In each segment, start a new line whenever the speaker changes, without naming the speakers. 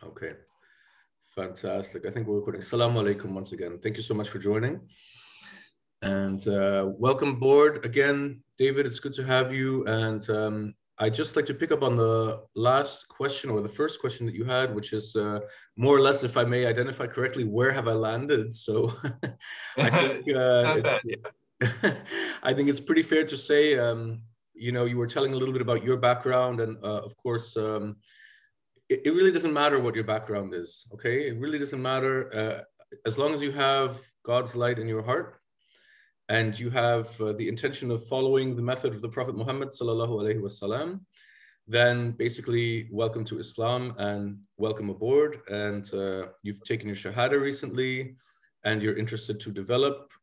Okay, fantastic. I think we're recording. Assalamu alaikum once again. Thank you so much for joining. And welcome aboard again, David. It's good to have you. And I'd just like to pick up on the last question, or the first question that you had, which is more or less, if I may identify correctly, where have I landed? So I think I think it's pretty fair to say, you know, you were telling a little bit about your background, and of course, it really doesn't matter what your background is, okay? It really doesn't matter as long as you have God's light in your heart and you have the intention of following the method of the Prophet Muhammad sallallahu alaihi wasallam, then basically welcome to Islam and welcome aboard. And you've taken your Shahada recently and you're interested to develop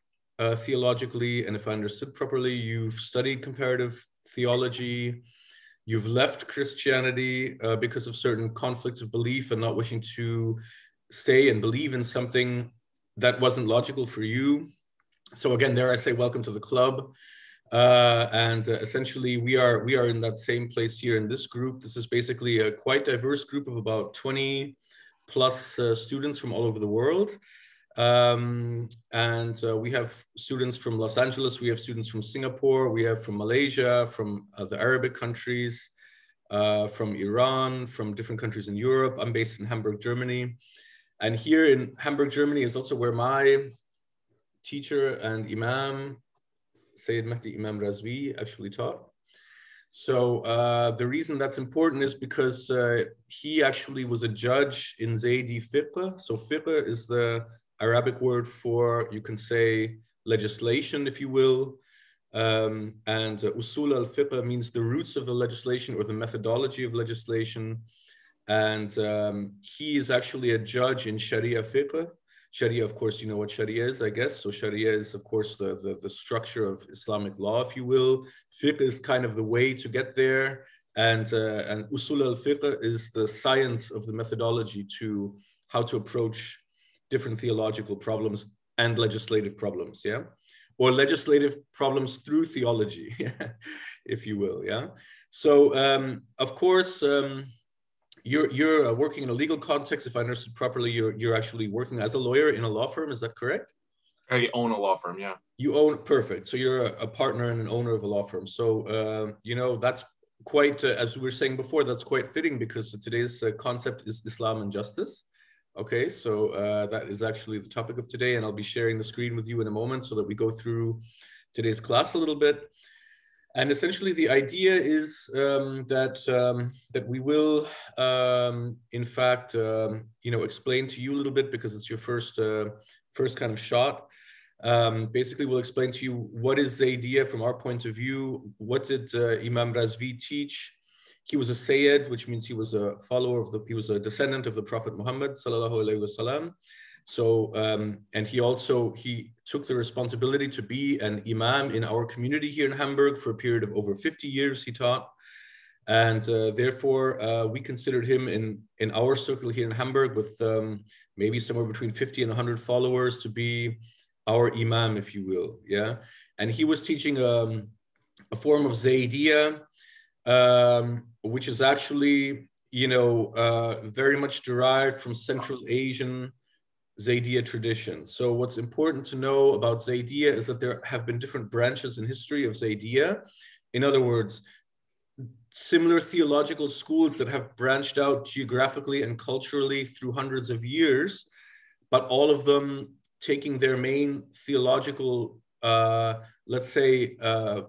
theologically. And if I understood properly, you've studied comparative theology. You've left Christianity because of certain conflicts of belief and not wishing to stay and believe in something that wasn't logical for you. So again, there I say, welcome to the club. Essentially, we are in that same place here in this group. This is basically a quite diverse group of about 20 plus students from all over the world. We have students from Los Angeles, we have students from Singapore, we have from Malaysia, from the Arabic countries, from Iran, from different countries in Europe. I'm based in Hamburg, Germany. And here in Hamburg, Germany is also where my teacher and Imam, Sayyid Mahdi Imam Razvi, actually taught. So the reason that's important is because he actually was a judge in Zaydi fiqh. So fiqh is the Arabic word for, you can say, legislation, if you will. Usul al-fiqh means the roots of the legislation or the methodology of legislation. And he is actually a judge in Sharia fiqh. Sharia, of course, you know what Sharia is, I guess. So Sharia is, of course, the structure of Islamic law, if you will. Fiqh is kind of the way to get there. And usul al-fiqh is the science of the methodology to how to approach different theological problems and legislative problems, yeah? Or legislative problems through theology, if you will, yeah? So, of course, you're working in a legal context. If I understood properly, you're actually working as a lawyer in a law firm, is that correct?
I own a law firm, yeah.
You own, perfect. So you're a partner and an owner of a law firm. So, you know, that's quite, as we were saying before, that's quite fitting because today's concept is Islam and justice. Okay, so that is actually the topic of today, and I'll be sharing the screen with you in a moment so that we go through today's class a little bit. And essentially, the idea is that we will, in fact, you know, explain to you a little bit because it's your first kind of shot. Basically, we'll explain to you what is Zaydiyya from our point of view. What did Imam Razvi teach? He was a Sayyid, which means he was a follower of he was a descendant of the Prophet Muhammad sallallahu alaihi wasallam. So, and he took the responsibility to be an Imam in our community here in Hamburg for a period of over 50 years, he taught. And therefore, we considered him in our circle here in Hamburg with maybe somewhere between 50 and 100 followers to be our Imam, if you will, yeah? And he was teaching a form of Zaydiyya, which is actually, you know, very much derived from Central Asian Zaydiyya tradition. So what's important to know about Zaydiyya is that there have been different branches in history of Zaydiyya. In other words, similar theological schools that have branched out geographically and culturally through hundreds of years, but all of them taking their main theological, let's say,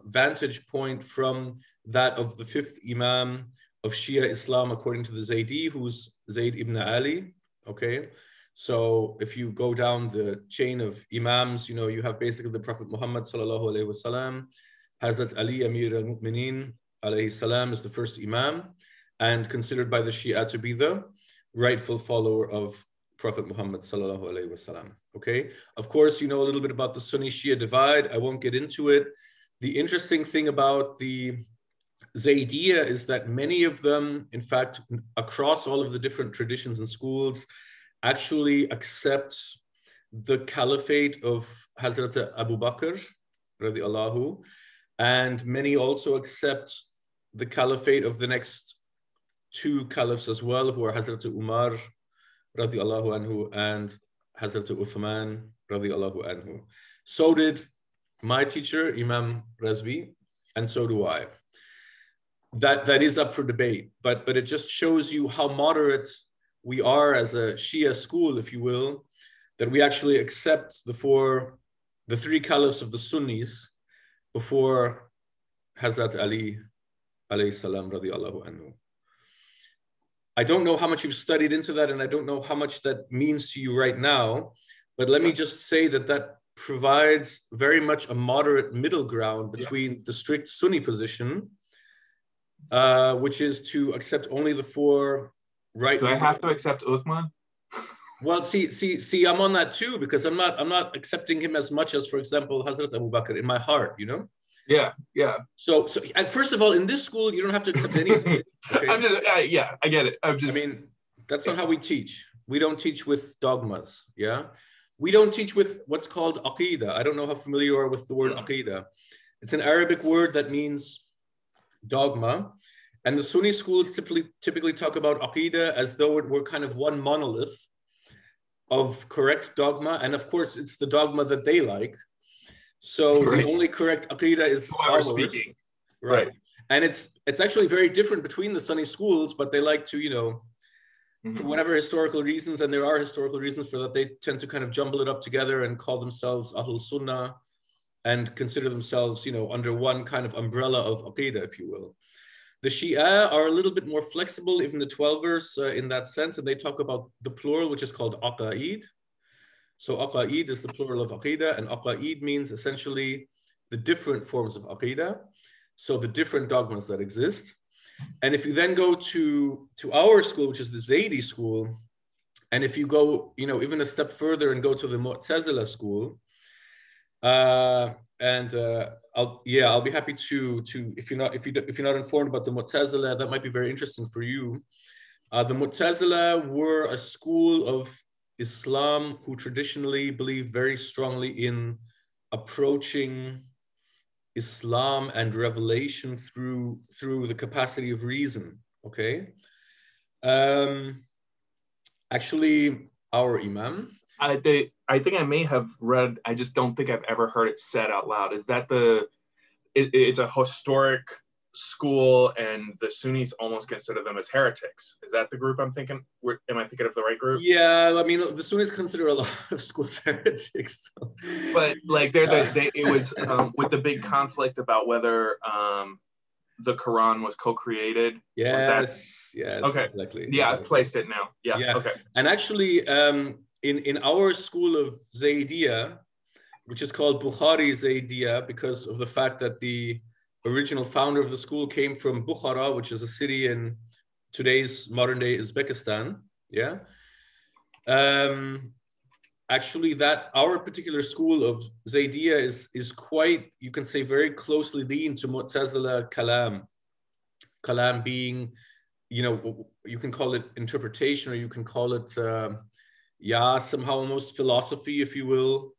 vantage point from that of the fifth Imam of Shia Islam, according to the Zaydi, who's Zayd ibn Ali, okay? So if you go down the chain of Imams, you know, you have basically the Prophet Muhammad sallallahu alaihi wasallam, Hazrat Ali Amir al-Mu'mineen alayhi salam is the first Imam and considered by the Shia to be the rightful follower of Prophet Muhammad sallallahu alaihi wasallam, okay? Of course, you know a little bit about the Sunni-Shi'a divide. I won't get into it. The interesting thing about the Zaydiyya is that many of them, in fact, across all of the different traditions and schools, actually accept the caliphate of Hazrat Abu Bakr, radiallahu, and many also accept the caliphate of the next two caliphs as well, who are Hazrat Umar radiallahu anhu, and Hazrat Uthman radiallahu anhu. So did my teacher, Imam Razvi, and so do I. That is up for debate, but it just shows you how moderate we are as a Shia school, if you will, that we actually accept the three caliphs of the Sunnis before Hazrat Ali alayhi salam radiallahu anhu. I don't know how much you've studied into that, and I don't know how much that means to you right now, but let me just say that provides very much a moderate middle ground between the strict Sunni position, which is to accept only the four right.
Do I have to accept Uthman?
Well, see, I'm on that too, because I'm not accepting him as much as, for example, Hazrat Abu Bakr in my heart, you know?
Yeah.
So first of all, in this school, you don't have to accept anything. Okay?
I'm just, yeah, I get it. I
mean, that's not how we teach. We don't teach with dogmas, yeah? We don't teach with what's called aqidah. I don't know how familiar you are with the word aqidah. It's an Arabic word that means dogma. And the Sunni schools typically talk about aqidah as though it were kind of one monolith of correct dogma. And of course, it's the dogma that they like. So the only correct aqidah is ours.
Speaking.
Right. And it's actually very different between the Sunni schools, but they like to, for whatever historical reasons, and there are historical reasons for that, they tend to kind of jumble it up together and call themselves Ahlul Sunnah and consider themselves, under one kind of umbrella of aqidah, if you will. The Shia are a little bit more flexible, even the Twelvers in that sense, and they talk about the plural, which is called aqa'id. So aqa'id is the plural of aqidah, and aqa'id means essentially the different forms of aqidah, so the different dogmas that exist. And if you then go to our school, which is the Zaydi school, and if you go, even a step further and go to the Mu'tazila school, I'll be happy to if you're not informed about the Mu'tazila, that might be very interesting for you. The Mu'tazila were a school of Islam who traditionally believed very strongly in approaching Islam and revelation through the capacity of reason. Okay. Actually, our Imam.
I think I may have read. I just don't think I've ever heard it said out loud. Is that it's a historic school, and the Sunnis almost consider them as heretics? Is that the group I'm thinking? Am I thinking of the right group?
Yeah, I mean, the Sunnis consider a lot of schools heretics. So.
But like it was with the big conflict about whether the Quran was co-created.
Yes,
okay.
Exactly.
Yeah,
exactly.
I've placed it now. Yeah. Okay.
And actually, in our school of Zaydiyya, which is called Bukhari Zaydiyya, because of the fact that the original founder of the school came from Bukhara, which is a city in today's modern-day Uzbekistan. Yeah. Actually, that our particular school of Zaydiyya is quite, you can say, very closely leaned to Mu'tazila kalam. Kalam being, you can call it interpretation, or you can call it, somehow almost philosophy, if you will.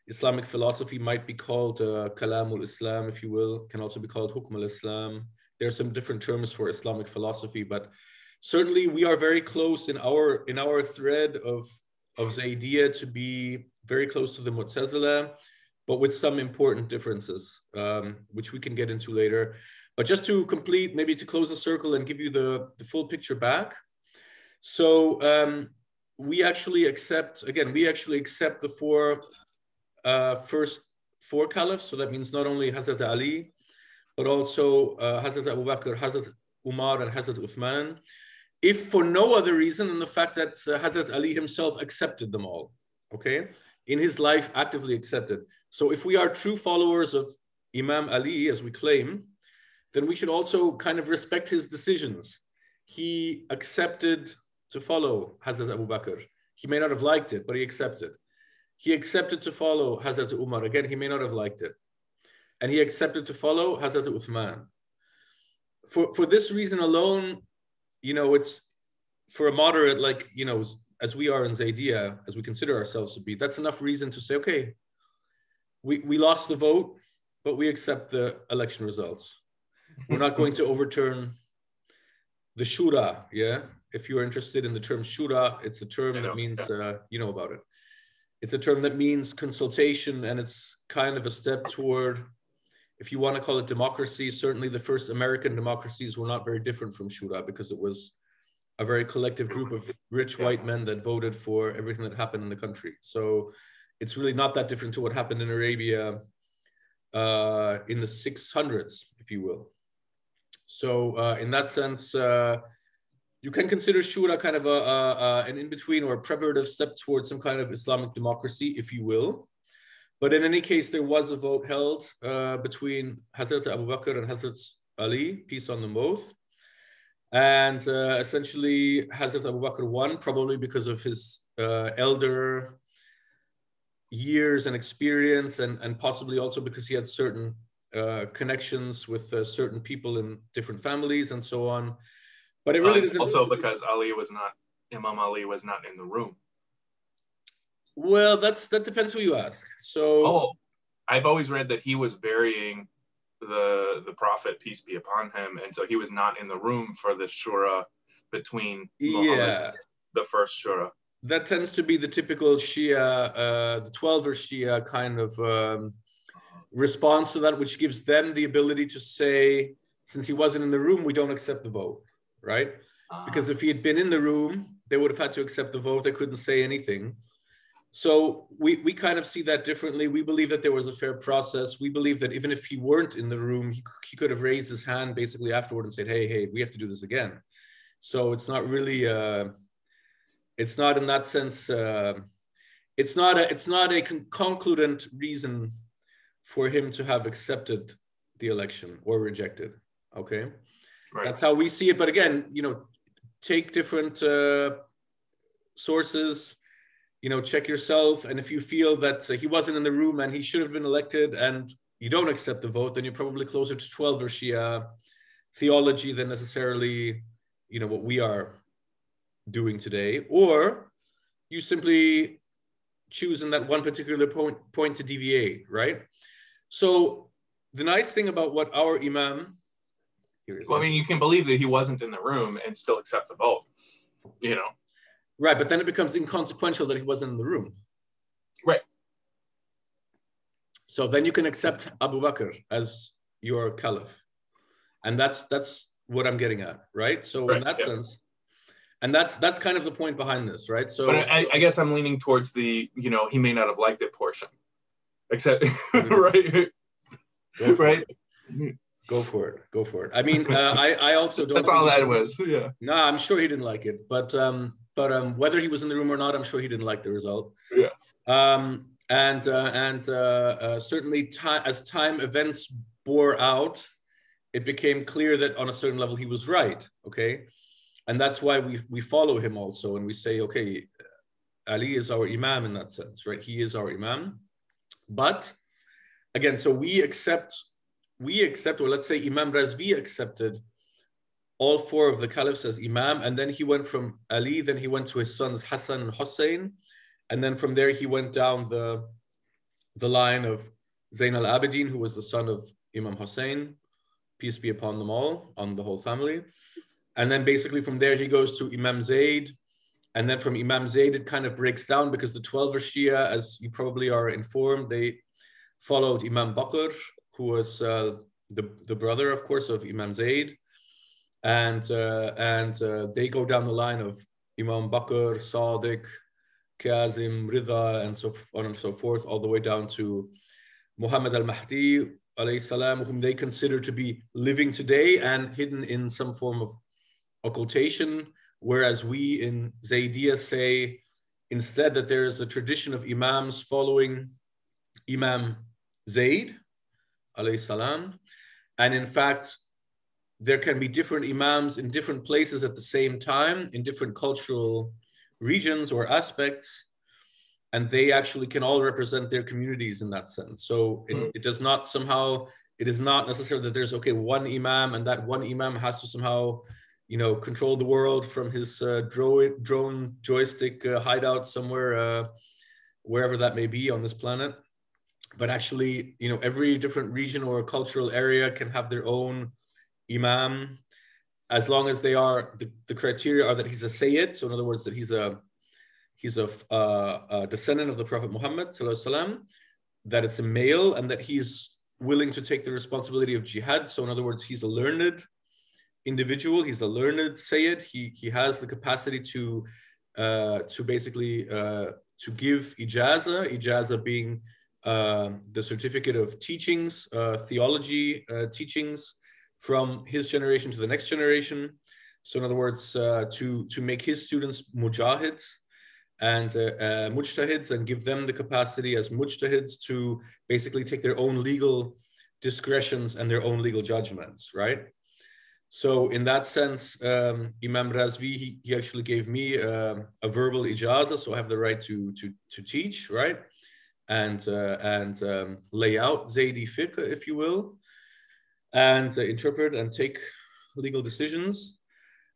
Islamic philosophy might be called Kalamul Islam, if you will. Can also be called Hukm al-Islam. There are some different terms for Islamic philosophy, but certainly we are very close in our thread of Zaydiyya to be very close to the Mu'tazila, but with some important differences, which we can get into later. But just to complete, maybe to close the circle and give you the full picture back. So we actually accept the first four caliphs. So that means not only Hazrat Ali, but also Hazrat Abu Bakr, Hazrat Umar, and Hazrat Uthman, if for no other reason than the fact that Hazrat Ali himself accepted them all, okay? In his life, actively accepted. So if we are true followers of Imam Ali, as we claim, then we should also kind of respect his decisions. He accepted to follow Hazrat Abu Bakr. He may not have liked it, but he accepted. He accepted to follow Hazrat Umar. Again, he may not have liked it. And he accepted to follow Hazrat Uthman. For this reason alone, it's for a moderate, as we are in Zaydiyya, as we consider ourselves to be, that's enough reason to say, okay, we lost the vote, but we accept the election results. We're not going to overturn the shura, if you're interested in the term shura, it's a term that means, you know about it. It's a term that means consultation, and it's kind of a step toward, if you want to call it democracy. Certainly the first American democracies were not very different from shura, because it was a very collective group of rich white men that voted for everything that happened in the country. So it's really not that different to what happened in Arabia in the 600s, if you will. So in that sense, you can consider shura kind of an in-between or a preparative step towards some kind of Islamic democracy, if you will. But in any case, there was a vote held between Hazrat Abu Bakr and Hazrat Ali, peace on them both. And essentially, Hazrat Abu Bakr won, probably because of his elder years and experience, and possibly also because he had certain connections with certain people in different families and so on. But it really doesn't.
Also because Imam Ali was not in the room.
Well, that depends who you ask. So,
I've always read that he was burying the Prophet, peace be upon him, and so he was not in the room for the shura between Muhammad, the first shura.
That tends to be the typical Shia, the 12er Shia kind of response to that, which gives them the ability to say, since he wasn't in the room, we don't accept the vote, right? Because if he had been in the room, they would have had to accept the vote. They couldn't say anything. So we kind of see that differently. We believe that there was a fair process. We believe that even if he weren't in the room, he could have raised his hand basically afterward and said, hey, we have to do this again. So it's not really, it's not in that sense, it's not a concludent reason for him to have accepted the election or rejected, okay? Right. That's how we see it. But again, take different sources, check yourself. And if you feel that he wasn't in the room and he should have been elected and you don't accept the vote, then you're probably closer to 12er Shia theology than necessarily, what we are doing today. Or you simply choose in that one particular point to deviate, right? So the nice thing about what our Imam...
Well, I mean, you can believe that he wasn't in the room and still accept the vote,
Right, but then it becomes inconsequential that he wasn't in the room.
Right.
So then you can accept Abu Bakr as your caliph. And that's what I'm getting at, right? So in that sense, and that's kind of the point behind this, right? So,
but I guess I'm leaning towards the, he may not have liked it portion, except, right?
Go for it. I mean, I also don't.
That's all that was. Yeah.
No, I'm sure he didn't like it, but whether he was in the room or not, I'm sure he didn't like the result.
Yeah.
Certainly, as time events bore out, it became clear that on a certain level he was right. Okay, and that's why we follow him also, and we say, okay, Ali is our Imam in that sense, right? He is our Imam, but again, so we accept, or let's say Imam Razvi accepted all four of the caliphs as Imam, and then he went from Ali, then he went to his sons Hassan and Hussein, and then from there he went down the line of Zayn al-Abidin, who was the son of Imam Hussein, peace be upon them all, on the whole family. And then basically from there he goes to Imam Zayd, and then from Imam Zayd it kind of breaks down because the 12er Shia, as you probably are informed, they followed Imam Bakr, who was the brother, of course, of Imam Zayd. And they go down the line of Imam Bakr, Sadiq, Kazim, Rida, and so on and so forth, all the way down to Muhammad al-Mahdi, alayhi salam, whom they consider to be living today and hidden in some form of occultation, whereas we in Zaydiyya say instead that there is a tradition of Imams following Imam Zayd, alayhi salam, and in fact, there can be different Imams in different places at the same time, in different cultural regions or aspects, and they actually can all represent their communities in that sense. So it does not somehow, it is not necessarily that there's, okay, one Imam and that one Imam has to somehow, control the world from his drone joystick hideout somewhere, wherever that may be on this planet. But actually, every different region or cultural area can have their own Imam, as long as they are, the criteria are that he's a Sayyid, so in other words, that he's a descendant of the Prophet Muhammad sallallahu alaihi wasallam, that it's a male, and that he's willing to take the responsibility of jihad. So in other words, he's a learned individual, he's a learned Sayyid, he has the capacity to basically to give ijaza being the certificate of teachings, theology teachings from his generation to the next generation. So in other words, to make his students mujahids and mujtahids, and give them the capacity as mujtahids to basically take their own legal discretions and their own legal judgments, right? So in that sense, Imam Razvi, he actually gave me a verbal ijaza, so I have the right to teach, right? And lay out Zaydi fiqh, if you will, and interpret and take legal decisions.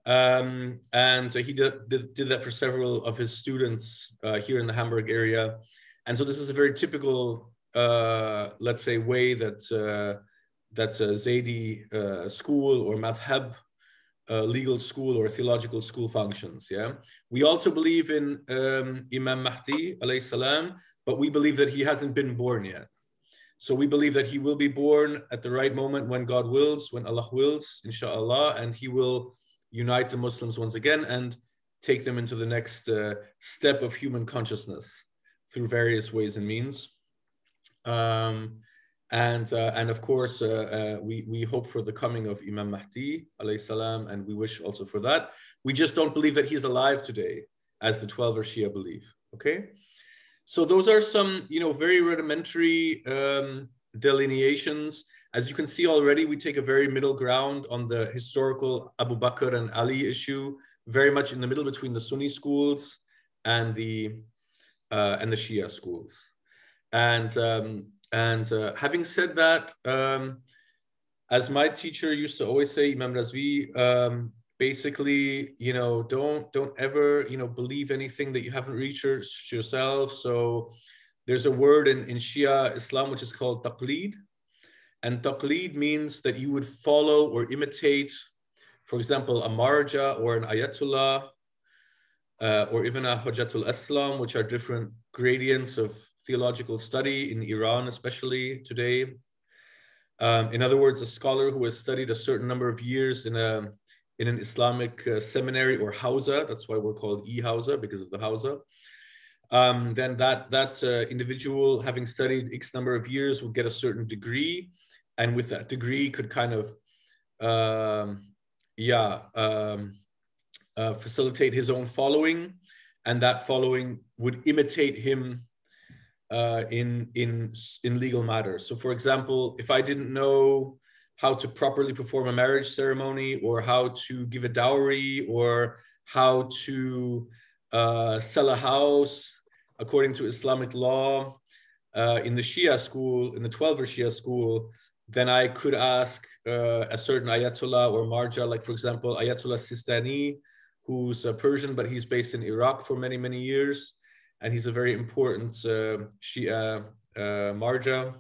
And he did that for several of his students here in the Hamburg area. And so this is a very typical, let's say, way that Zaydi school or madhab legal school or theological school functions. Yeah, we also believe in Imam Mahdi alayhi salam, but we believe that he hasn't been born yet. So we believe that he will be born at the right moment when God wills, when Allah wills, inshallah, and he will unite the Muslims once again and take them into the next step of human consciousness through various ways and means. And of course, we hope for the coming of Imam Mahdi alayhi salam, and we wish also for that. We just don't believe that he's alive today, as the 12er Shia believe. Okay, so those are some, very rudimentary delineations. As you can see already, we take a very middle ground on the historical Abu Bakr and Ali issue, very much in the middle between the Sunni schools and the Shia schools. And having said that, as my teacher used to always say, Imam Razvi, basically, don't ever, believe anything that you haven't researched yourself. So there's a word in Shia Islam which is called taqleed. And taqleed means that you would follow or imitate, for example, a marja or an ayatollah, or even a Hujjatul Islam, which are different gradients of theological study in Iran, especially today. In other words, a scholar who has studied a certain number of years in an Islamic seminary or Hawza, that's why we're called E-Hawza, because of the Hawza. Then that individual, having studied X number of years, will get a certain degree, and with that degree could kind of facilitate his own following, and that following would imitate him in legal matters. So for example, if I didn't know how to properly perform a marriage ceremony, or how to give a dowry, or how to sell a house according to Islamic law in the Shia school, in the 12er Shia school, then I could ask a certain Ayatollah or Marja, like for example, Ayatollah Sistani, who's Persian, but he's based in Iraq for many, many years. And he's a very important Shia Marja.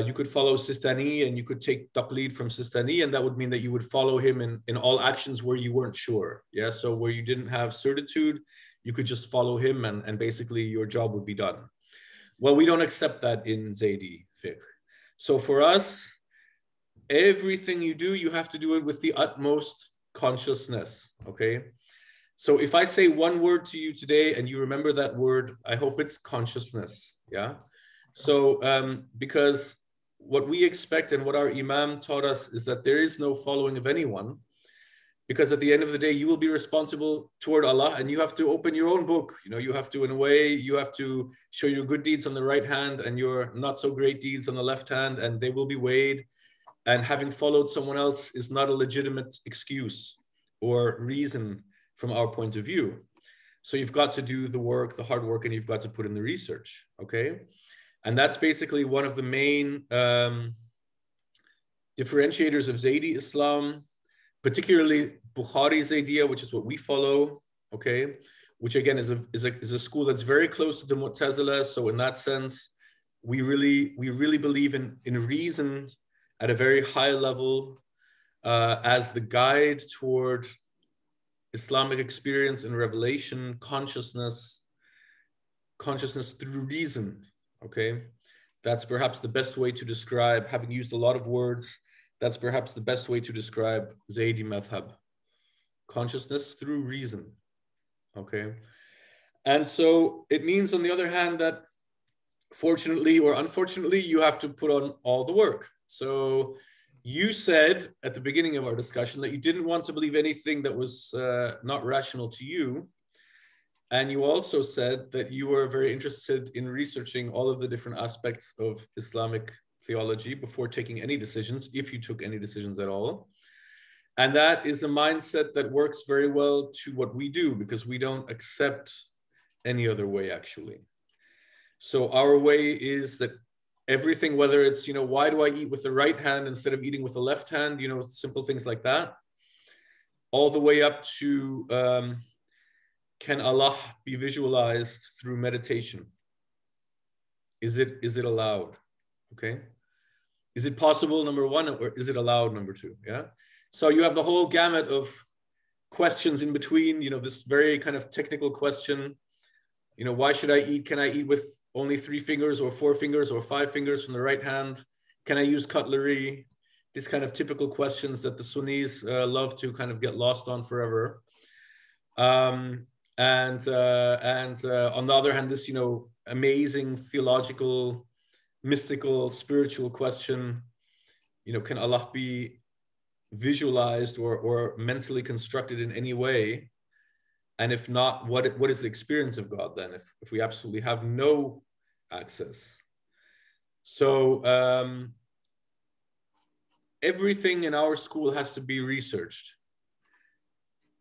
You could follow Sistani, and you could take taqleed from Sistani, and that would mean that you would follow him in all actions where you weren't sure. Yeah, so where you didn't have certitude, you could just follow him, and basically your job would be done. Well, we don't accept that in Zaydi fiqh. So for us, everything you do, you have to do it with the utmost consciousness, okay? So if I say one word to you today and you remember that word, I hope it's consciousness, yeah? So because what we expect and what our Imam taught us is that there is no following of anyone, because at the end of the day, you will be responsible toward Allah, and you have to open your own book. You have to, in a way, you have to show your good deeds on the right hand and your not so great deeds on the left hand, and they will be weighed. And having followed someone else is not a legitimate excuse or reason from our point of view. So you've got to do the work, the hard work, and you've got to put in the research, okay? And that's basically one of the main differentiators of Zaydi Islam, particularly Bukhari Zaydiyya, which is what we follow, okay? Which again is a school that's very close to the Mu'tazila. So in that sense, we really believe in reason at a very high level, as the guide toward Islamic experience and revelation, consciousness through reason, okay? That's perhaps the best way to describe, having used a lot of words, that's perhaps the best way to describe Zaydi madhab. Consciousness through reason, okay? And so it means, on the other hand, that fortunately or unfortunately, you have to put on all the work. So you said at the beginning of our discussion that you didn't want to believe anything that was not rational to you. And you also said that you were very interested in researching all of the different aspects of Islamic theology before taking any decisions, if you took any decisions at all. And that is a mindset that works very well to what we do, because we don't accept any other way, actually. So our way is that everything, whether it's, why do I eat with the right hand instead of eating with the left hand, simple things like that, all the way up to can Allah be visualized through meditation? Is it allowed? Okay. Is it possible, number one, or is it allowed, number two? Yeah. So you have the whole gamut of questions in between, this very kind of technical question, why should I eat? Can I eat with only 3 fingers or 4 fingers or 5 fingers from the right hand? Can I use cutlery? These kind of typical questions that the Sunnis love to kind of get lost on forever. And on the other hand, this, amazing theological, mystical, spiritual question, can Allah be visualized or mentally constructed in any way? And if not, what is the experience of God then, if we absolutely have no access? So everything in our school has to be researched.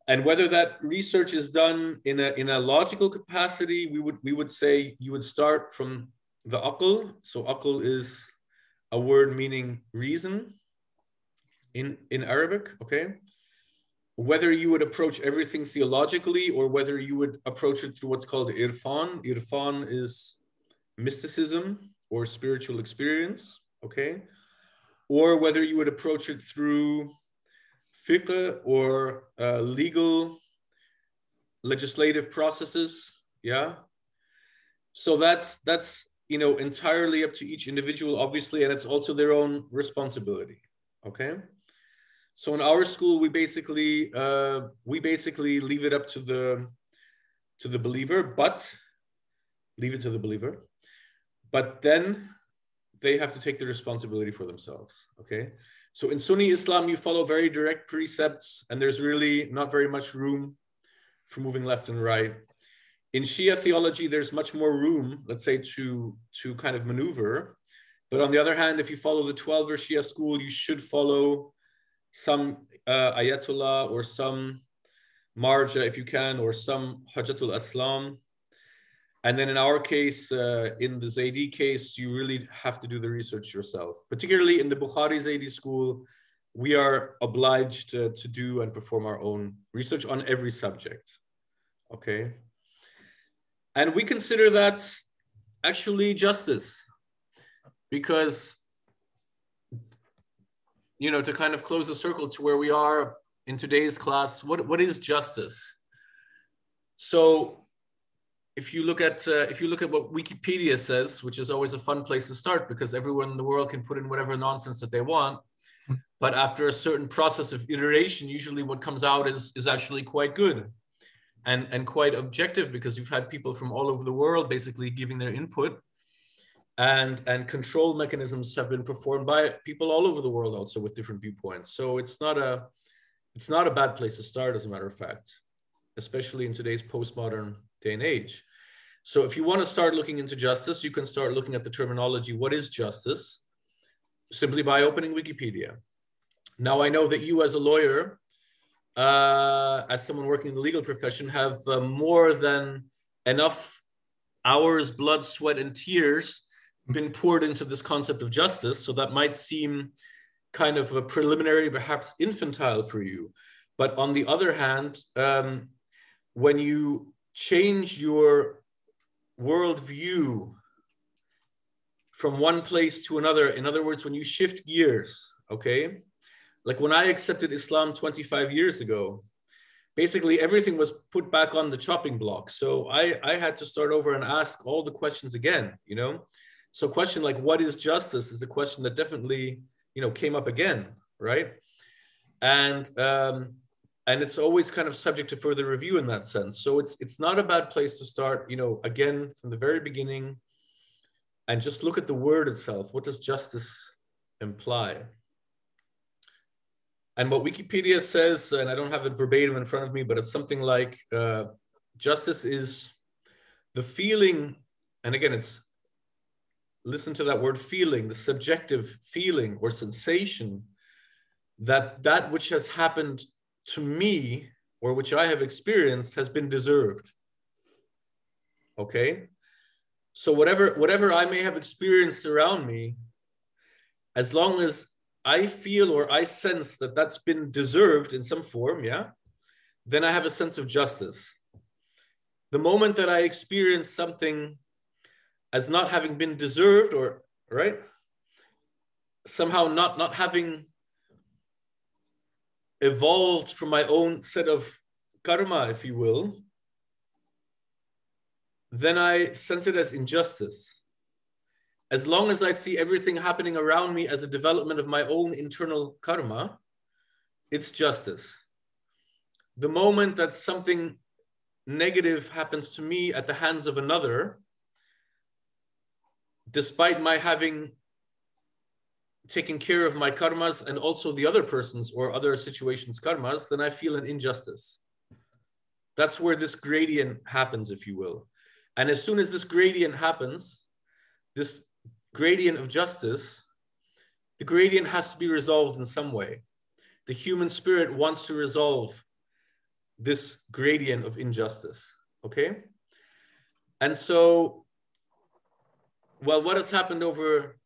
And whether that research is done in a logical capacity, we would say you would start from the aql. So aql is a word meaning reason in Arabic, okay? Whether you would approach everything theologically or whether you would approach it through what's called irfan. Irfan is mysticism or spiritual experience, okay? Or whether you would approach it through fiqh or legal, legislative processes, yeah? So that's entirely up to each individual, obviously, and it's also their own responsibility, okay? So in our school, we basically leave it up to the believer, but then they have to take the responsibility for themselves, okay? So in Sunni Islam, you follow very direct precepts, and there's really not very much room for moving left and right. In Shia theology, there's much more room, let's say, to kind of maneuver. But on the other hand, if you follow the 12er Shia school, you should follow some Ayatollah or some Marja, if you can, or some Hajjatul Aslam. And then in our case, in the Zaydi case, you really have to do the research yourself. Particularly in the Bukhari Zaydi school, we are obliged to do and perform our own research on every subject, okay? And we consider that actually justice, because, to kind of close the circle to where we are in today's class, what is justice? So if you look at what Wikipedia says, which is always a fun place to start because everyone in the world can put in whatever nonsense that they want, but after a certain process of iteration, usually what comes out is actually quite good and quite objective, because you've had people from all over the world basically giving their input, and control mechanisms have been performed by people all over the world also with different viewpoints. So it's not a bad place to start, as a matter of fact, especially in today's postmodern day and age. So if you want to start looking into justice, you can start looking at the terminology. What is justice? Simply by opening Wikipedia. Now, I know that you as a lawyer, as someone working in the legal profession, have more than enough hours, blood, sweat, and tears been poured into this concept of justice. So that might seem kind of a preliminary, perhaps infantile for you. But on the other hand, when you change your worldview from one place to another, in other words, when you shift gears, okay, like when I accepted Islam 25 years ago, basically everything was put back on the chopping block. So I had to start over and ask all the questions again, you know? So question like, what is justice is a question that definitely, you know, came up again, right? And it's always kind of subject to further review in that sense. So it's not a bad place to start, you know, again, from the very beginning, and just look at the word itself. What does justice imply? And what Wikipedia says, and I don't have it verbatim in front of me, but it's something like justice is the feeling, and again, listen to that word feeling, the subjective feeling or sensation that which has happened to me or which I have experienced has been deserved. Okay? So whatever I may have experienced around me, as long as I feel or I sense that that's been deserved in some form, yeah, then I have a sense of justice. The moment that I experience something as not having been deserved, or right, somehow not having evolved from my own set of karma, if you will, then I sense it as injustice. As long as I see everything happening around me as a development of my own internal karma, it's justice. The moment that something negative happens to me at the hands of another, despite my having taken care of my karmas and also the other person's or other situations' karmas, then I feel an injustice. That's where this gradient happens, if you will. And as soon as this gradient happens, this gradient of justice, the gradient has to be resolved in some way. The human spirit wants to resolve this gradient of injustice, okay? And so, well, what has happened over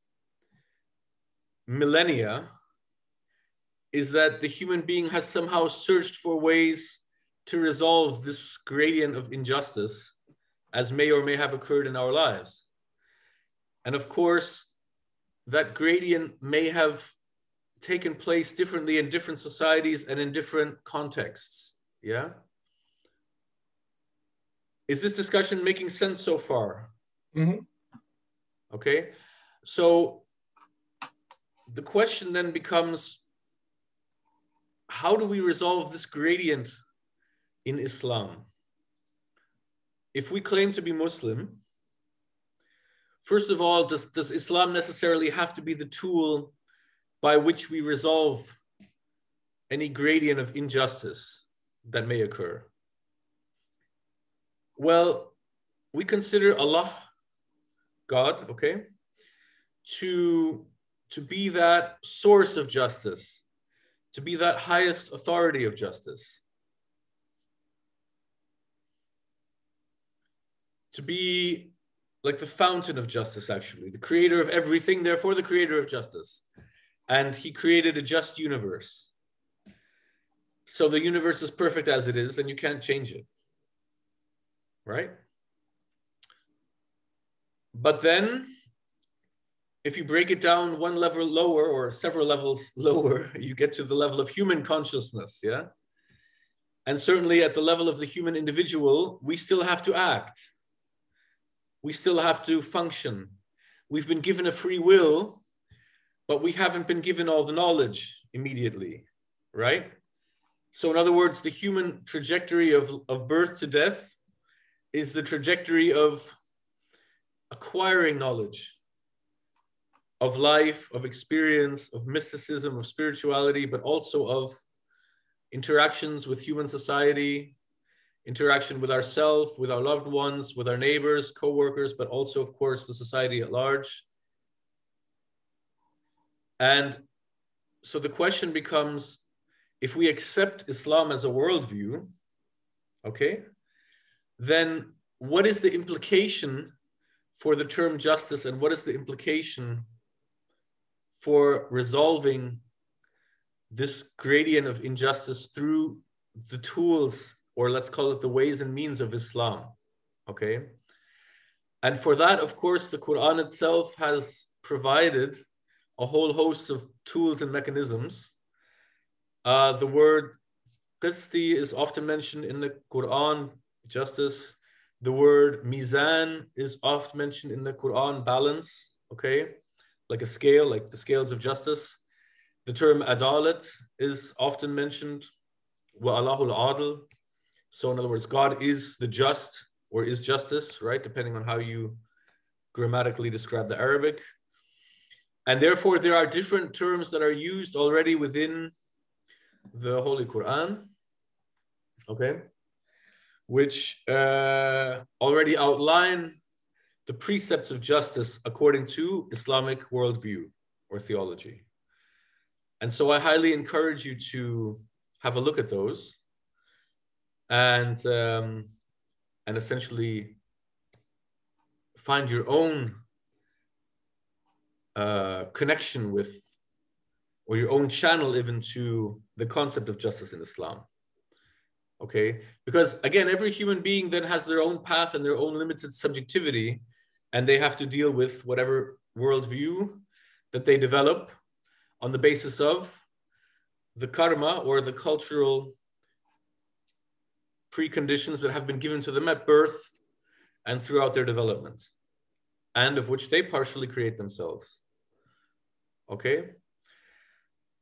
millennia is that the human being has somehow searched for ways to resolve this gradient of injustice as may or may have occurred in our lives. And of course, that gradient may have taken place differently in different societies and in different contexts, yeah? Is this discussion making sense so far?
Mm-hmm.
Okay, so the question then becomes, how do we resolve this gradient in Islam? If we claim to be Muslim, first of all, does Islam necessarily have to be the tool by which we resolve any gradient of injustice that may occur? Well, we consider Allah, God, okay, to be that source of justice, to be that highest authority of justice, to be like the fountain of justice, actually, the creator of everything, therefore the creator of justice. And he created a just universe. So the universe is perfect as it is, and you can't change it, right? But then, if you break it down one level lower or several levels lower, you get to the level of human consciousness, yeah? And certainly at the level of the human individual, we still have to act. We still have to function. We've been given a free will, but we haven't been given all the knowledge immediately, right? So in other words, the human trajectory of birth to death is the trajectory of acquiring knowledge, of life, of experience, of mysticism, of spirituality, but also of interactions with human society, interaction with ourselves, with our loved ones, with our neighbors, co-workers, but also, of course, the society at large. And so the question becomes, if we accept Islam as a worldview, okay, then what is the implication for the term justice, and what is the implication for resolving this gradient of injustice through the tools, or let's call it the ways and means of Islam, okay? And for that, of course, the Quran itself has provided a whole host of tools and mechanisms The word qisti is often mentioned in the Quran, justice. The word mizan is often mentioned in the Quran, balance, okay? Like a scale, like the scales of justice. The term adalat is often mentioned, wa Allahul adl. So in other words, God is the just, or is justice, right? Depending on how you grammatically describe the Arabic. And therefore, there are different terms that are used already within the Holy Quran, okay, which already outline the precepts of justice according to Islamic worldview or theology. And so I highly encourage you to have a look at those and essentially find your own connection with, or your own channel even to the concept of justice in Islam. Okay, because again, every human being then has their own path and their own limited subjectivity, and they have to deal with whatever worldview that they develop on the basis of the karma or the cultural preconditions that have been given to them at birth and throughout their development, and of which they partially create themselves. Okay,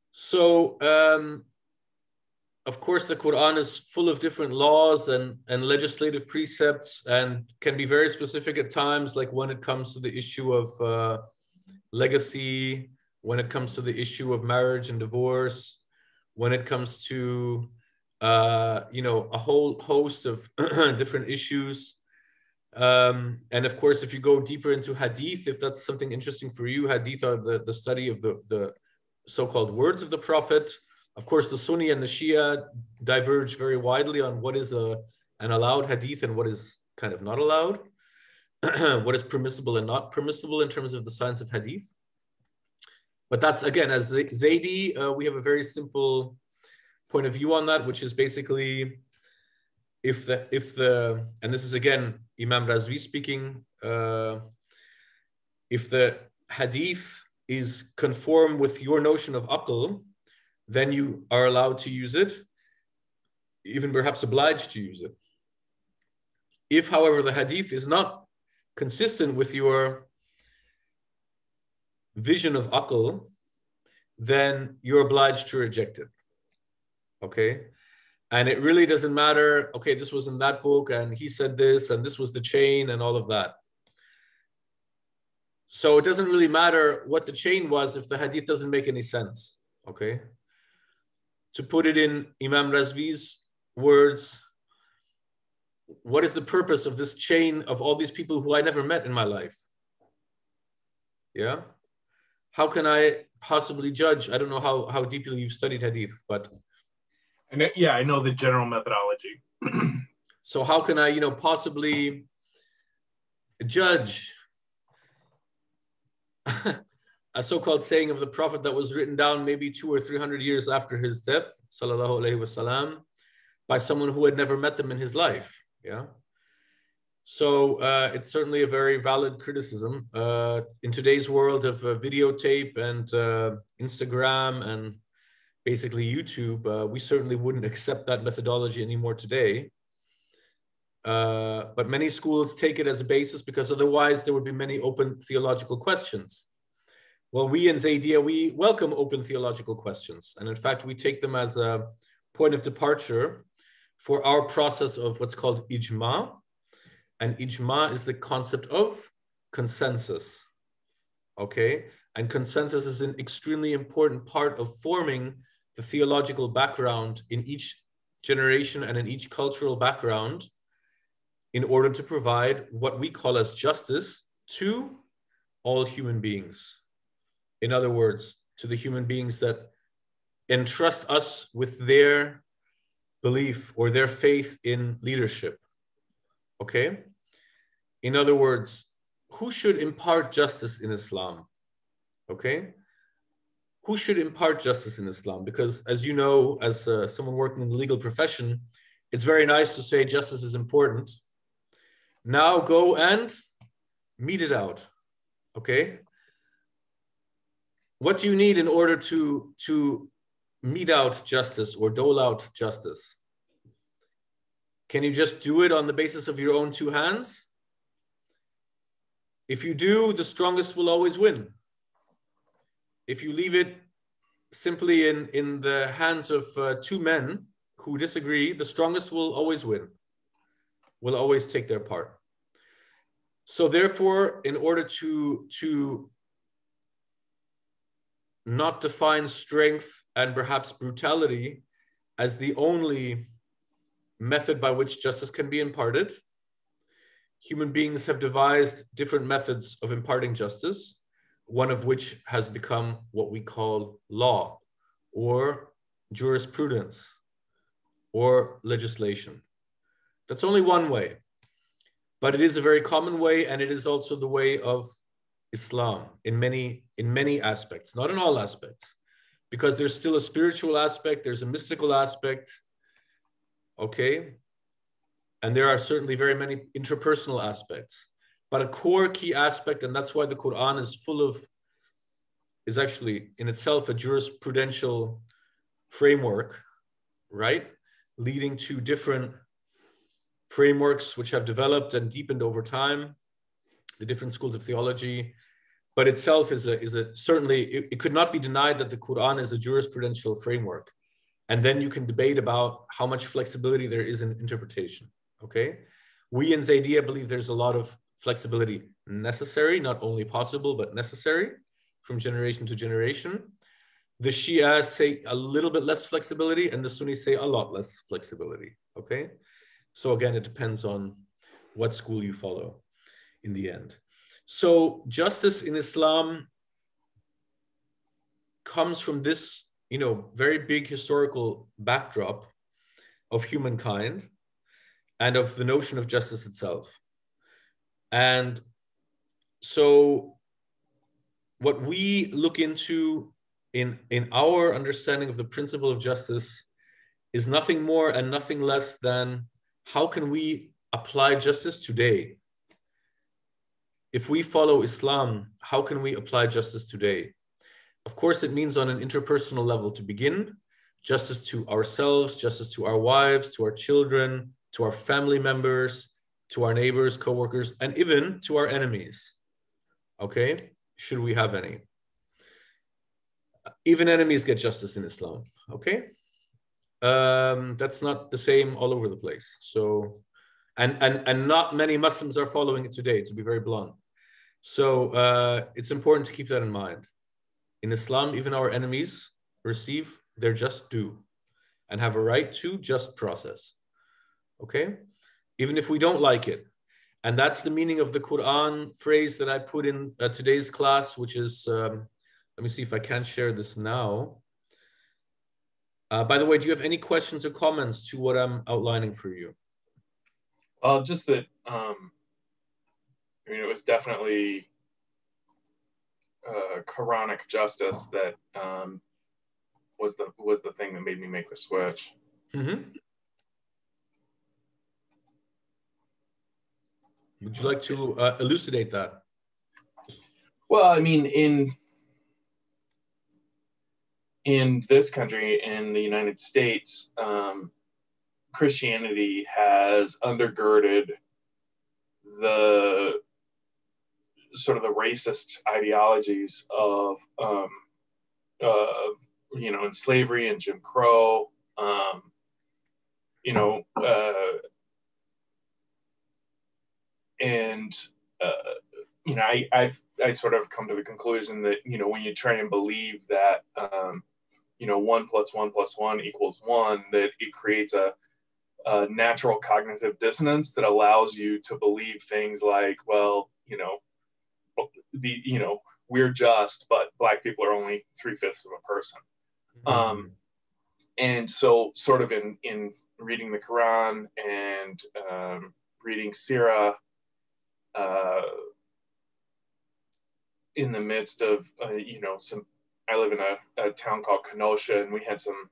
so of course the Quran is full of different laws and legislative precepts, and can be very specific at times, like when it comes to the issue of legacy, when it comes to the issue of marriage and divorce, when it comes to a whole host of different issues. And of course, if you go deeper into hadith, if that's something interesting for you, hadith are the study of the so-called words of the Prophet. Of course, the Sunni and the Shia diverge very widely on what is an allowed hadith and what is kind of not allowed, what is permissible and not permissible in terms of the science of hadith. But that's, again, as Zaydi, we have a very simple point of view on that, which is basically if the and this is again Imam Razvi speaking, if the hadith is conform with your notion of aql, then you are allowed to use it, even perhaps obliged to use it. If, however, the hadith is not consistent with your vision of aql, then you're obliged to reject it. Okay? And it really doesn't matter, okay, this was in that book and he said this and this was the chain and all of that. So it doesn't really matter what the chain was if the hadith doesn't make any sense. Okay? To put it in Imam Razvi's words, what is the purpose of this chain of all these people who I never met in my life? Yeah? How can I possibly judge? I don't know how deeply you've studied hadith, but...
And yeah, I know the general methodology.
So how can I, possibly judge a so-called saying of the Prophet that was written down maybe 200 or 300 years after his death, sallallahu alaihi wasallam, by someone who had never met them in his life? Yeah. So it's certainly a very valid criticism. In today's world of videotape and Instagram and basically YouTube, we certainly wouldn't accept that methodology anymore today. But many schools take it as a basis because otherwise there would be many open theological questions. Well, we in Zaydiyya, we welcome open theological questions. And in fact, we take them as a point of departure for our process of what's called ijma. And ijma is the concept of consensus. Okay? And consensus is an extremely important part of forming the theological background in each generation and in each cultural background in order to provide what we call as justice to all human beings. In other words, to the human beings that entrust us with their belief or their faith in leadership. Okay? In other words, who should impart justice in Islam? Okay? Who should impart justice in Islam? Because as you know, as someone working in the legal profession, it's very nice to say justice is important. Now go and mete it out. Okay? What do you need in order to mete out justice or dole out justice? Can you just do it on the basis of your own two hands? If you do, the strongest will always win. If you leave it simply in the hands of two men who disagree, the strongest will always win, will always take their part. So therefore, in order to not define strength and perhaps brutality as the only method by which justice can be imparted, human beings have devised different methods of imparting justice, one of which has become what we call law or jurisprudence or legislation. That's only one way, but it is a very common way, and it is also the way of Islam in many aspects, not in all aspects, because there's still a spiritual aspect, there's a mystical aspect, okay? And there are certainly very many interpersonal aspects, but a core key aspect, and that's why the Quran is actually in itself a jurisprudential framework, right? Leading to different frameworks which have developed and deepened over time, the different schools of theology, but itself is certainly, it could not be denied that the Quran is a jurisprudential framework. And then you can debate about how much flexibility there is in interpretation, okay? We in Zaydiyya believe there's a lot of flexibility necessary, not only possible, but necessary from generation to generation. The Shia say a little bit less flexibility, and the Sunnis say a lot less flexibility, okay? So again, it depends on what school you follow in the end. So justice in Islam comes from this, very big historical backdrop of humankind and of the notion of justice itself. And so what we look into in our understanding of the principle of justice is nothing more and nothing less than how can we apply justice today? If we follow Islam, how can we apply justice today? Of course, it means on an interpersonal level to begin, justice to ourselves, justice to our wives, to our children, to our family members, to our neighbors, co-workers, and even to our enemies, okay? Should we have any. Even enemies get justice in Islam, okay? That's not the same all over the place. So, and not many Muslims are following it today, to be very blunt. So it's important to keep that in mind. In Islam, even our enemies receive their just due and have a right to just process, okay? Even if we don't like it. And that's the meaning of the Quran phrase that I put in today's class, which is, let me see if I can share this now. By the way, do you have any questions or comments to what I'm outlining for you?
Just that, it was definitely Qur'anic justice that was the thing that made me make the switch.
Mm-hmm. Would you like to elucidate that?
Well, I mean, in this country, in the United States, Christianity has undergirded the sort of the racist ideologies of, in slavery and Jim Crow, I sort of come to the conclusion that, when you try and believe that, 1 + 1 + 1 = 1, that it creates a natural cognitive dissonance that allows you to believe things like, well, we're just, but Black people are only 3/5 of a person. Mm-hmm. And so sort of in reading the Quran and reading Sirah, in the midst of, I live in a town called Kenosha, and we had some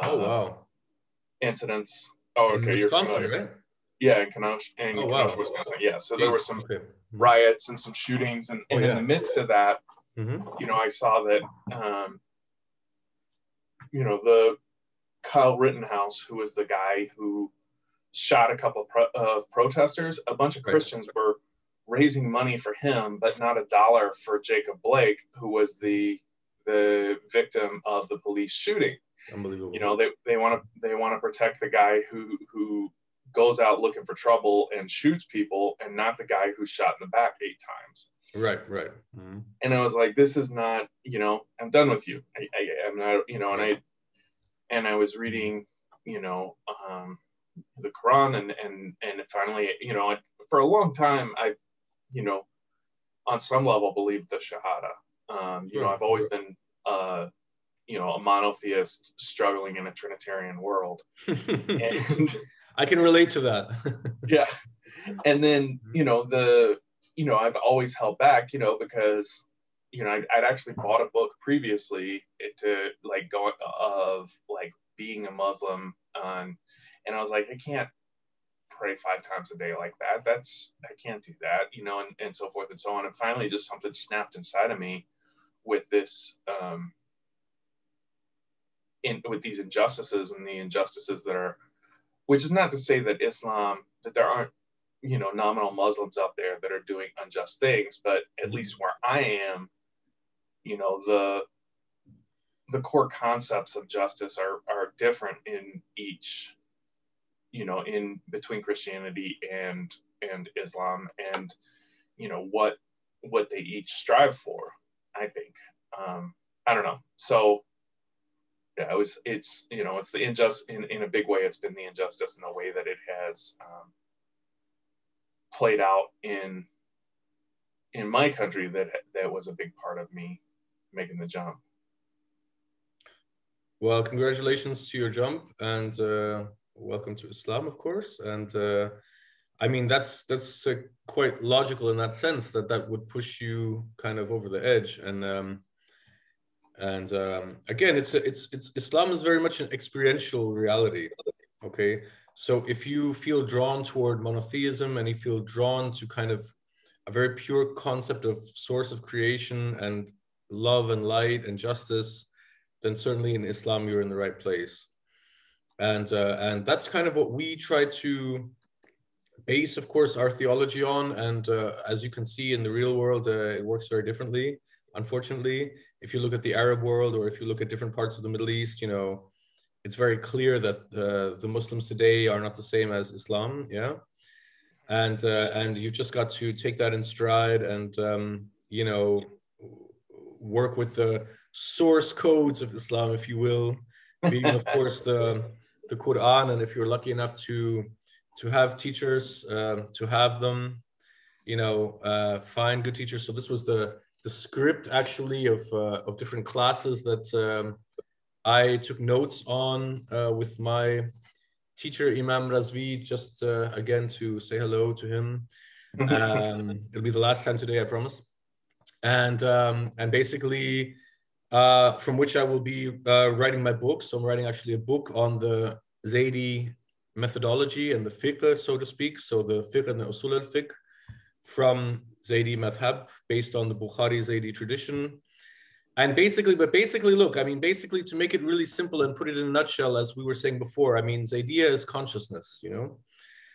oh, wow.
incidents. Oh, okay, you're familiar, right? Yeah, in Kenosha, Kenosha, Wisconsin. Yeah, so there were some riots and some shootings, and in the midst of that, mm-hmm. I saw that, the Kyle Rittenhouse, who was the guy who shot a couple of protesters, a bunch of Christians were raising money for him, but not a dollar for Jacob Blake, who was the victim of the police shooting.
Unbelievable.
They want to protect the guy who goes out looking for trouble and shoots people, and not the guy who's shot in the back 8 times.
Right. Mm-hmm.
And I was like, this is not, I'm done with you. I'm not, and I was reading, the Quran, and finally, for a long time, I, on some level believed the Shahada. I've always been, a monotheist struggling in a Trinitarian world. And
I can relate to that.
Yeah. And then, I've always held back, because, I'd actually bought a book previously to being a Muslim. And I was like, I can't pray 5 times a day like that. I can't do that, and so forth and so on. And finally, just something snapped inside of me with this, with these injustices, and the injustices that are, which is not to say that that there aren't, nominal Muslims out there that are doing unjust things, but at least where I am, the core concepts of justice are different in each, in between Christianity and Islam, and, what they each strive for, I think. I don't know. So yeah, it's the injustice in a big way. It's been the injustice in the way that it has played out in my country that was a big part of me making the jump.
Well, congratulations to your jump, and welcome to Islam, of course. And I mean, that's quite logical in that sense, that would push you kind of over the edge. And again, it's Islam is very much an experiential reality. Okay, so if you feel drawn toward monotheism, and you feel drawn to kind of a very pure concept of source of creation and love and light and justice, then certainly in Islam you're in the right place. And that's kind of what we try to base, of course, our theology on. And as you can see in the real world, it works very differently. Unfortunately, if you look at the Arab world, or if you look at different parts of the Middle East, it's very clear that the Muslims today are not the same as Islam. Yeah. And you've just got to take that in stride, and, work with the source codes of Islam, if you will, being, of course, the Quran. And if you're lucky enough to have teachers, to have them, find good teachers. So this was the script, actually, of different classes that I took notes on with my teacher, Imam Razvi, just again to say hello to him. It'll be the last time today, I promise. And basically, from which I will be writing my book. So I'm writing actually a book on the Zaydi methodology and the fiqh, so to speak. So the fiqh and the usul al-fiqh from Zaydi madhab, based on the Bukhari Zaydi tradition. And basically, look, I mean, basically, to make it really simple and put it in a nutshell, as we were saying before, I mean, Zaydiyya is consciousness,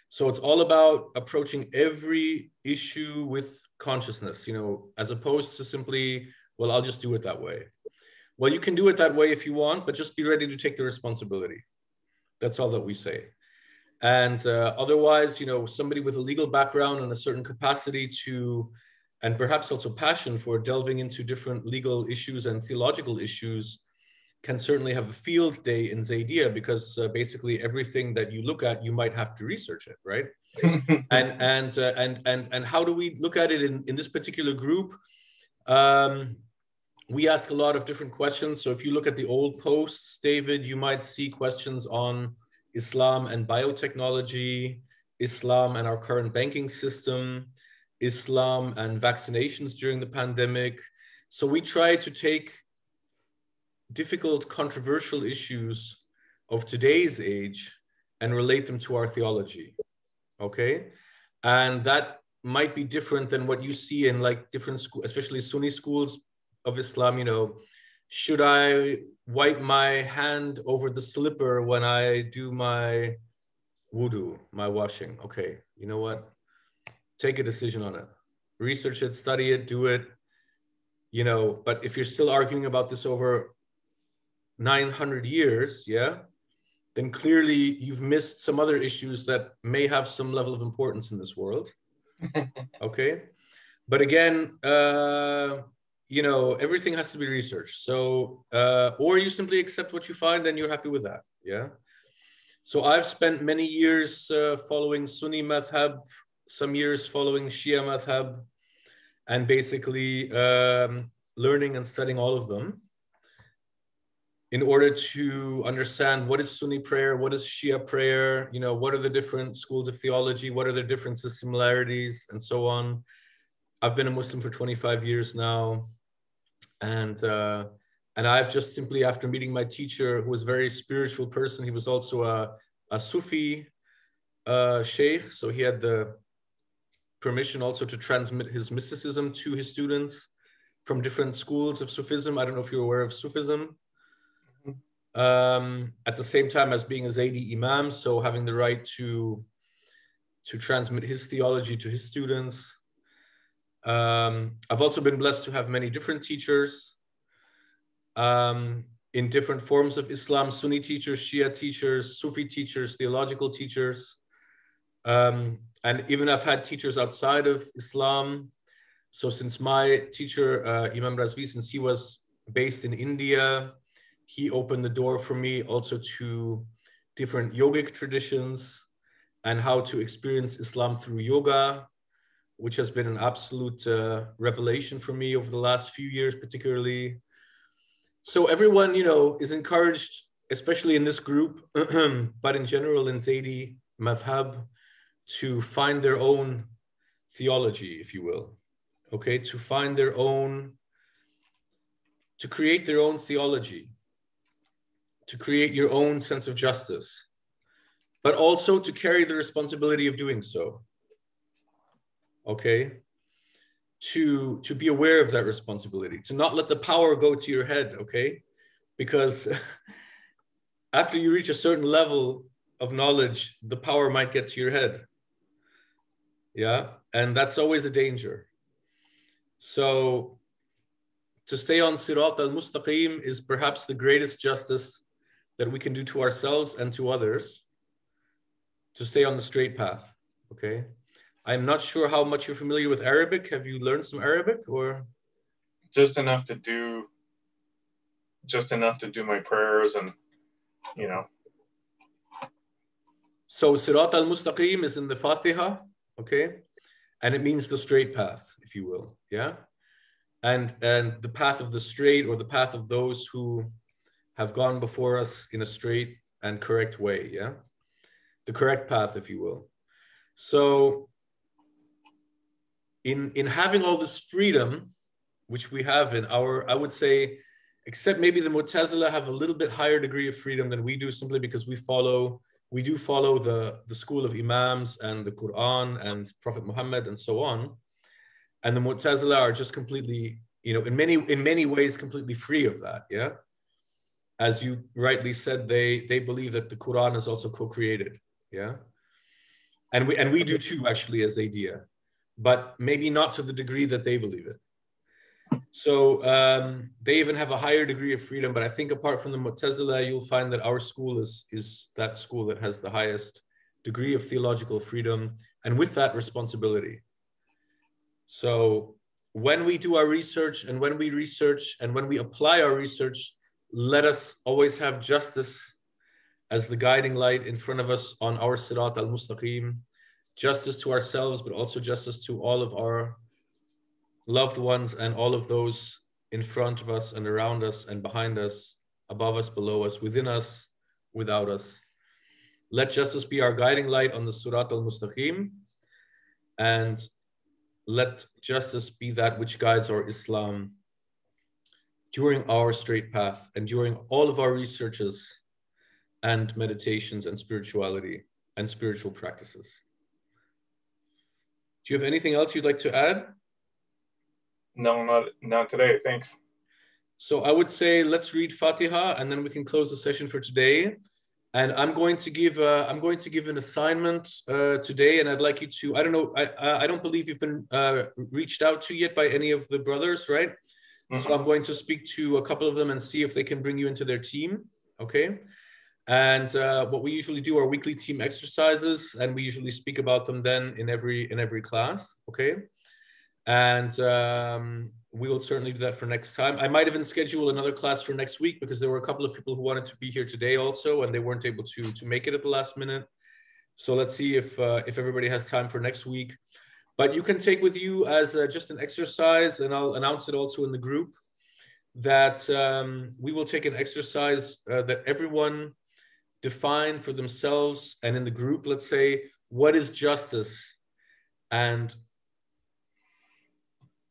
So it's all about approaching every issue with consciousness, as opposed to simply, well, I'll just do it that way. Well, you can do it that way if you want, but just be ready to take the responsibility. That's all that we say. And otherwise, somebody with a legal background and a certain capacity to, and perhaps also passion for delving into different legal issues and theological issues, can certainly have a field day in Zaydiyya, because basically everything that you look at, you might have to research it, right? and how do we look at it in this particular group? We ask a lot of different questions. So if you look at the old posts, David, you might see questions on Islam and biotechnology, Islam and our current banking system, Islam and vaccinations during the pandemic. So we try to take difficult, controversial issues of today's age and relate them to our theology, okay? And that might be different than what you see in like different schools, especially Sunni schools of Islam, Should I wipe my hand over the slipper when I do my wudu, my washing? Okay, you know what? Take a decision on it. Research it, study it, do it. You know, but if you're still arguing about this over 900 years, yeah, then clearly you've missed some other issues that may have some level of importance in this world. Okay. But again, you know, everything has to be researched. So, or you simply accept what you find and you're happy with that. Yeah. So I've spent many years following Sunni madhab, some years following Shia madhab, and basically learning and studying all of them in order to understand what is Sunni prayer, what is Shia prayer, you know, what are the different schools of theology, what are the differences, similarities, and so on. I've been a Muslim for 25 years now. And I've just simply, after meeting my teacher, who was a very spiritual person, he was also a Sufi sheikh. So he had the permission also to transmit his mysticism to his students from different schools of Sufism. I don't know if you're aware of Sufism. At the same time as being a Zaydi Imam, so having the right to transmit his theology to his students. I've also been blessed to have many different teachers in different forms of Islam: Sunni teachers, Shia teachers, Sufi teachers, theological teachers. And even I've had teachers outside of Islam. So since my teacher, Imam Razvi, since he was based in India, he opened the door for me also to different yogic traditions and how to experience Islam through yoga, which has been an absolute revelation for me over the last few years, particularly. So everyone, you know, is encouraged, especially in this group, but in general in Zaydi madhab, to find their own theology, if you will. Okay, to find their own, to create their own theology, to create your own sense of justice, but also to carry the responsibility of doing so. Okay, to be aware of that responsibility, to not let the power go to your head, okay? Because after you reach a certain level of knowledge, the power might get to your head. Yeah, and that's always a danger. So to stay on Sirat al-Mustaqim is perhaps the greatest justice that we can do to ourselves and to others, to stay on the straight path, okay? I'm not sure how much you're familiar with Arabic. Have you learned some Arabic or?
Just enough to do my prayers and, you know.
So Sirat al-Mustaqim is in the Fatiha, okay? And it means the straight path, if you will, yeah? And the path of the straight, or the path of those who have gone before us in a straight and correct way, yeah? The correct path, if you will. So in having all this freedom, which we have in our, I would say, except maybe the Mu'tazila have a little bit higher degree of freedom than we do, simply because we do follow the school of Imams and the Quran and Prophet Muhammad and so on. And the Mu'tazila are just completely, you know, in many ways completely free of that, yeah? As you rightly said, they believe that the Quran is also co-created, yeah? And we do too, actually, as Zaydiyya, but maybe not to the degree that they believe it. So they even have a higher degree of freedom, but I think apart from the Mu'tazila, you'll find that our school is that school that has the highest degree of theological freedom, and with that responsibility. So when we do our research and when we research and when we apply our research, let us always have justice as the guiding light in front of us on our Sirat al-Mustaqim, justice to ourselves, but also justice to all of our loved ones and all of those in front of us and around us and behind us, above us, below us, within us, without us. Let justice be our guiding light on the Sirat al-Mustaqim, and let justice be that which guides our Islam during our straight path and during all of our researches and meditations and spirituality and spiritual practices. Do you have anything else you'd like to add?
No, not today. Thanks.
So I would say let's read Fatiha and then we can close the session for today. And I'm going to give an assignment today, and I'd like you to. I don't know. I don't believe you've been reached out to yet by any of the brothers, right? Mm-hmm. So I'm going to speak to a couple of them and see if they can bring you into their team. Okay. And what we usually do are weekly team exercises, and we usually speak about them then in every class. Okay. And we will certainly do that for next time. I might even schedule another class for next week because there were a couple of people who wanted to be here today also, and they weren't able to make it at the last minute. So let's see if everybody has time for next week. But you can take with you as just an exercise, and I'll announce it also in the group, that we will take an exercise that everyone define for themselves and in the group. Let's say, what is justice? And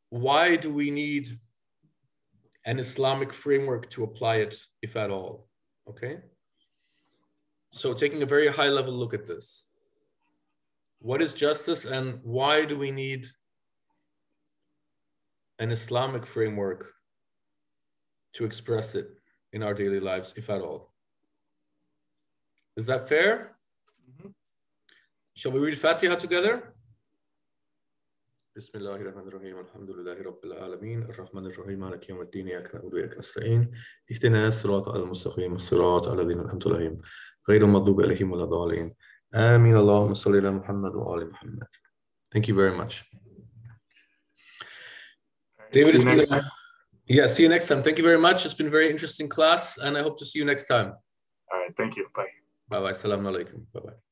why do we need an Islamic framework to apply it, if at all? Okay. So taking a very high level look at this. What is justice and why do we need an Islamic framework to express it in our daily lives, if at all? Is that fair? Mm-hmm. Shall we read Fatiha together? بسم الله الرحمن الرحيم الحمد لله رب العالمين الرحمن الرحيم مالك يوم الدين إياك نعبد وإياك نستعين اهدنا الصراط المستقيم الصراط الذين أنعمت عليهم غير المغضوب عليهم ولا الضالين آمين اللهم صل على محمد وآل محمد. Thank you very much. David, see you next time. Yeah, see you next time. Thank you very much. It's been a very interesting class, and I hope to see you next time.
All right, thank you. Bye.
Bye-bye. Assalamu alaikum. Bye-bye.